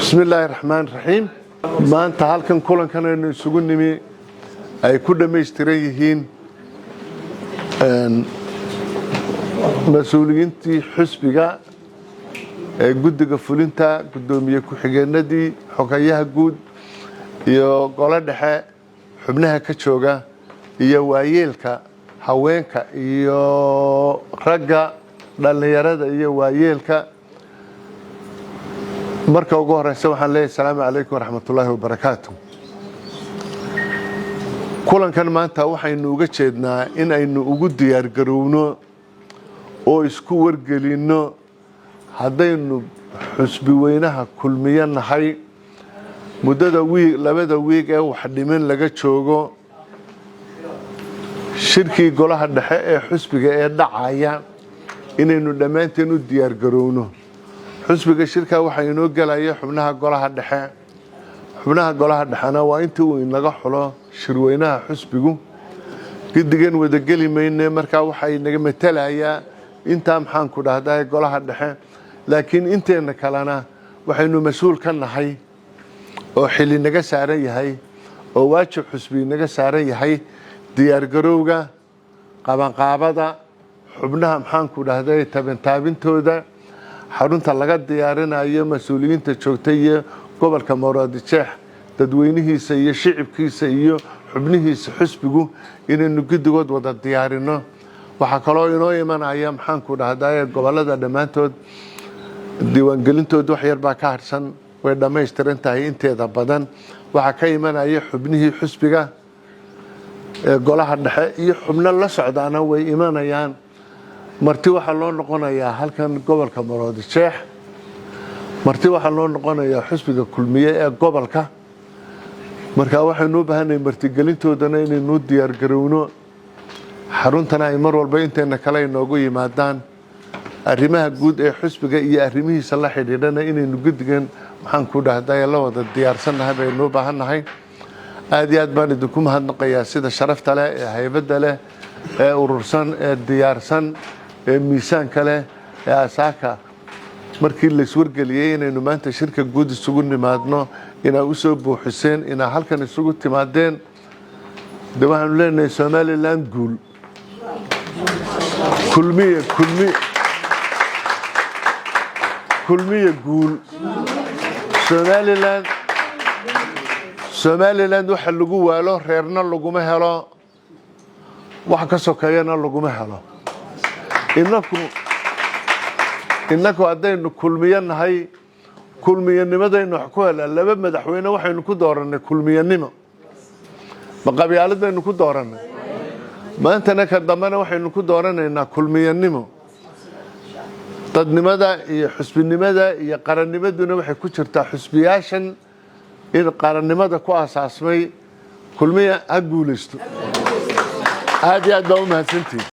بسم الله الرحمن الرحيم ما أنت هالكن كلن كانوا يسوون نمي أي كل ما يشتريهين مسؤولين تي حسبك جد قفلنتا قدوم يكون حجنا دي حكايها جود يقول ده حبناها كتشوجا يوايلك هوينك رجع دلنيرada iyo waayeelka marka ugu horeysa waxaan leeyahay salaamu alaykum waraxmatullaahi wabarakaatuh kulankan maanta waxaynu uga jeednaa in aynu ugu diyaar garowno oo isku wargelino hadaynu xusbi weynaha kulmiyanahay muddada labada week ee wax dhiman laga joogo shirkii golaha dhexe ee xusbiga ee dhacaya inaynu dhamaanteen u diyaar garowno xusbiga shirka waxa inoo galaya xubnaha golaha dhexena waa intii uu inaga xulo shirweynaha xusbigu gidigan wada gali meeyne marka waxa inaga matalaya inta maxaan ku dhahdaa golaha dhexe laakiin inteena kalena waxaynu mas'uul ka nahay oo xilli naga saaran yahay oo waajib xusbi naga saaran yahay diyaar garowga qabanqaabada xubnaha maxaan ku dhahday taabintooda xarunta laga diyaarinayo mas'uuliyiinta joogtay iyo gobolka Maroodijeex dadweynihiisa iyo shicibkiisa iyo xubnihiisa xusbigu inaynu gidigood wada diyaarino waxa kale oo inoo imanaya maxaan ku dhahday gobolada dhamaantood diiwaan gelintooda wax yar baa ka harsan way dhameystiran tahay inteeda badan waxa ka imanaya xubnihii xusbiga golaha dhexe iyo xubno la socdaana way imanayaan marti waxa loo noqonayaa halkan gobolka Maroodijeex marti waxa loo noqonayaa xusbiga kulmiye ee gobolka marka waxaynu u baahanahay marti gelintoodana inaynu diyaar garowno xaruntana ay mar walba inteena kale inoogu yimaadaan arrimaha guud ee xusbiga iyo arrimihiisa la xidhiidhana inaynu gidigan maxaan ku dhahdaa la wada diyaarsanahay baynu u baahanahay aad iyo aad baan idinku mahadnaqayaa sida sharafta leh ee haybada leh ee urursan ee diyaarsan ee miisaan kale ee asaaka markii la iswargeliyay inaynu maanta shirka guud isugu nimaadno inaa u soo buuxiseen inaa halkan isugu timaadeen waxaanu leenahay Somaliland guul kulmiye guul Somaliland waxa lagu waalo reerna laguma helo wax ka sokeeyana laguma helo innaku hadaynu kulmiyanahay kulmiyanimadaynu wax ku helaa laba madaxweyne waxaynu ku dooranay kulmiyanimo ma qabyaaladaynu ku dooranay maantana ka dambana waxaynu ku dooranaynaa kulmiyanimo dadnimada iyo xusbinimada iyo qarannimaduna waxay ku jirtaa xusbiyaashan in qarannimada ku asaasmay kulmiya ha guulaysto aad iyo aad baa u mahadsantihiin